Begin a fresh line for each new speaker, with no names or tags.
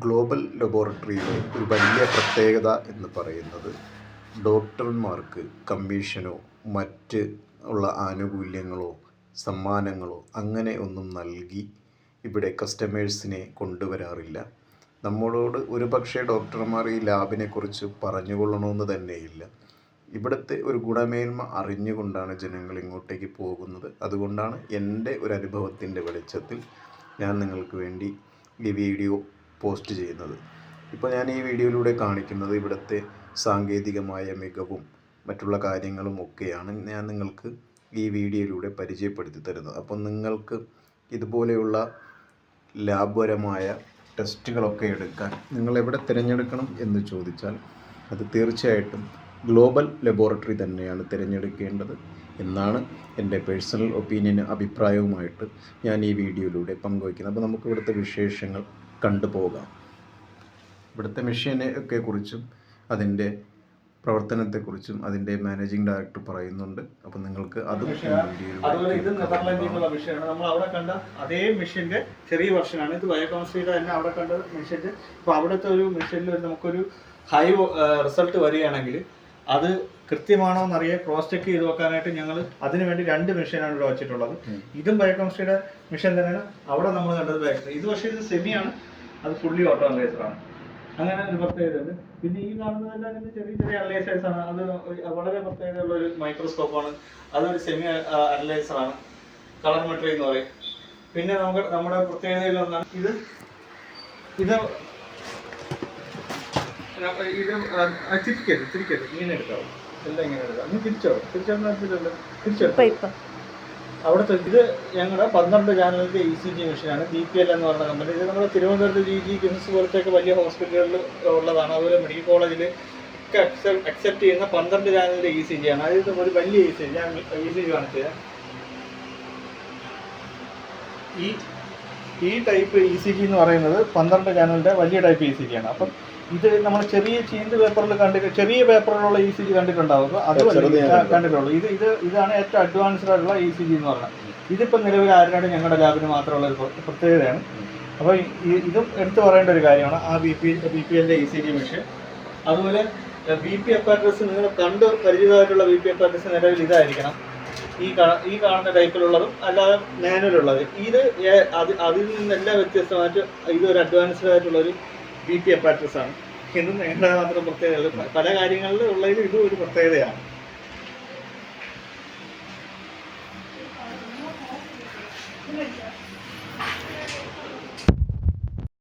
Global ലബോറട്ടറിയിലെ ഒരു വലിയ പ്രത്യേകത എന്ന് പറയുന്നത് ഡോക്ടർമാർക്ക് കമ്മീഷനോ മറ്റ് ഉള്ള ആനുകൂല്യങ്ങളോ സമ്മാനങ്ങളോ അങ്ങനെ ഒന്നും നൽകി ഇവിടെ കസ്റ്റമേഴ്സിനെ കൊണ്ടുവരാറില്ല. നമ്മളോട് ഒരു പക്ഷേ ഡോക്ടർമാർ ഈ ലാബിനെക്കുറിച്ച് പറഞ്ഞുകൊള്ളണമെന്ന് തന്നെയില്ല. ഇവിടുത്തെ ഒരു ഗുണമേന്മ അറിഞ്ഞുകൊണ്ടാണ് ജനങ്ങൾ ഇങ്ങോട്ടേക്ക് പോകുന്നത്. അതുകൊണ്ടാണ് എൻ്റെ ഒരു അനുഭവത്തിൻ്റെ വെളിച്ചത്തിൽ ഞാൻ നിങ്ങൾക്ക് വേണ്ടി ഈ വീഡിയോ പോസ്റ്റ് ചെയ്യുന്നത്. ഇപ്പോൾ ഞാൻ ഈ വീഡിയോയിലൂടെ കാണിക്കുന്നത് ഇവിടുത്തെ സാങ്കേതികമായ മികവും മറ്റുള്ള കാര്യങ്ങളും ഒക്കെയാണ് ഞാൻ നിങ്ങൾക്ക് ഈ വീഡിയോയിലൂടെ പരിചയപ്പെടുത്തി തരുന്നത്. അപ്പം നിങ്ങൾക്ക് ഇതുപോലെയുള്ള ലാഭപരമായ ടെസ്റ്റുകളൊക്കെ എടുക്കാൻ നിങ്ങൾ എവിടെ തിരഞ്ഞെടുക്കണം എന്ന് ചോദിച്ചാൽ അത് തീർച്ചയായിട്ടും ഗ്ലോബൽ ലബോറട്ടറി തന്നെയാണ് തിരഞ്ഞെടുക്കേണ്ടത് എന്നാണ് എൻ്റെ പേഴ്സണൽ അഭിപ്രായവുമായിട്ട് ഞാൻ ഈ വീഡിയോയിലൂടെ പങ്കുവയ്ക്കുന്നത്. അപ്പോൾ നമുക്ക് ഇവിടുത്തെ വിശേഷങ്ങൾ കണ്ടുപോകാം. ഇവിടുത്തെ മെഷീനെ ഒക്കെ കുറിച്ചും അതിൻ്റെ പ്രവർത്തനത്തെക്കുറിച്ചും അതിൻ്റെ മാനേജിംഗ് ഡയറക്ടർ പറയുന്നുണ്ട്. അപ്പം നിങ്ങൾക്ക് അതും
അതുപോലെ ഇത് നെതർലാൻഡിലുള്ള മെഷീനാണ്. നമ്മൾ അവിടെ കണ്ട അതേ മെഷീൻ്റെ ചെറിയ വെർഷനാണ് ഇത്. ബയോകെമിസ്ട്രിയുടെ തന്നെ അവിടെ കണ്ട മെഷീൻ്റെ ഇപ്പോൾ അവിടുത്തെ ഒരു മെഷീനിൽ നമുക്കൊരു ഹൈ റിസൾട്ട് വരികയാണെങ്കിൽ അത് കൃത്യമാണോ എന്നറിയാൻ ക്രോസ് ചെക്ക് ചെയ്ത് വെക്കാനായിട്ട് ഞങ്ങൾ അതിനുവേണ്ടി 2 മെഷീനാണ് ഇവിടെ വെച്ചിട്ടുള്ളത്. ഇതും ബയോകെമിസ്ട്രിയുടെ മെഷീൻ തന്നെയാണ് അവിടെ നമ്മൾ കണ്ടത് ബയോകെമിസ്ട്രി. ഇത് പക്ഷേ ഇത് സെമിയാണ്, അത് ഫുള്ളി ഓട്ടോ അനലൈസറാണ്. അങ്ങനെ ഒരു പ്രത്യേകതയുണ്ട്. പിന്നെ ഈ കാണുന്നതെല്ലാം ഇതിൻ്റെ ചെറിയ ചെറിയ അനലൈസേഴ്സാണ്. അത് വളരെ പ്രത്യേകതയുള്ള ഒരു മൈക്രോസ്കോപ്പാണ്. അതൊരു സെമി അനലൈസറാണ്, കളർമെട്രി എന്ന് പറയും. പിന്നെ നമ്മുടെ പ്രത്യേകതയിൽ ഒന്നാണ് ഇത് തിരിക്കരുത് ഇങ്ങനെ എടുക്കാവും. എല്ലാം ഇങ്ങനെ എടുക്കാം. നീ തിരിച്ചോ അവിടുത്തെ ഇത് ഞങ്ങളുടെ 12 ചാനലിൻ്റെ ECG മെഷീനാണ്. BPL എന്ന് പറയുന്ന കമ്പനി. ഇത് നമ്മുടെ തിരുവനന്തപുരത്ത് GG കിംസ് പോലത്തെയൊക്കെ വലിയ ഹോസ്പിറ്റലുകളിൽ ഉള്ളതാണ്. അതുപോലെ മെഡിക്കൽ കോളേജിൽ ഒക്കെ അക്സെപ്റ്റ് ചെയ്യുന്ന 12 ചാനലിൻ്റെ ECG ആണ്. അതായത് ഒരു വലിയ ECG. ഞാൻ ECG കാണിച്ചു തരാം. ഈ ടൈപ്പ് ECG എന്ന് പറയുന്നത് 12 ചാനലിൻ്റെ വലിയ ടൈപ്പ് ECG ആണ്. അപ്പം ഇത് നമ്മൾ ചെറിയ ചീന്ത് പേപ്പറിൽ ചെറിയ പേപ്പറിലുള്ള ECG കണ്ടിട്ടുണ്ടാവും. അത് കണ്ടിട്ടുള്ളൂ. ഇതാണ് ഏറ്റവും അഡ്വാൻസ്ഡ് ആയിട്ടുള്ള ECG എന്ന് പറഞ്ഞാൽ. ഇതിപ്പോൾ നിലവിൽ ആരുടെ ഞങ്ങളുടെ ലാബിന് മാത്രമുള്ള ഒരു പ്രത്യേകതയാണ്. അപ്പോൾ ഇതും എടുത്തു പറയേണ്ട ഒരു കാര്യമാണ്. ആ BPL ECG മെഷീൻ. അതുപോലെ BP അപ്പാരറ്റസ് നിങ്ങൾ കണ്ട് പരിചിതമായിട്ടുള്ള BP അപ്പാരറ്റസ് നിലവിൽ ഇതായിരിക്കണം. ഈ കാണുന്ന ടൈപ്പിലുള്ളതും അല്ലാതെ മാനുവലുള്ളത്. അതിൽ നിന്നെല്ലാം വ്യത്യസ്തമായിട്ട് ഇതൊരു അഡ്വാൻസ്ഡ് ആയിട്ടുള്ളൊരു BP അപ്പാരറ്റസ് ആണ്. ഇതും ഞങ്ങളുടെ മാത്രം പ്രത്യേകത. പല കാര്യങ്ങളിലും ഉള്ളതിൽ ഇതും ഒരു പ്രത്യേകതയാണ്.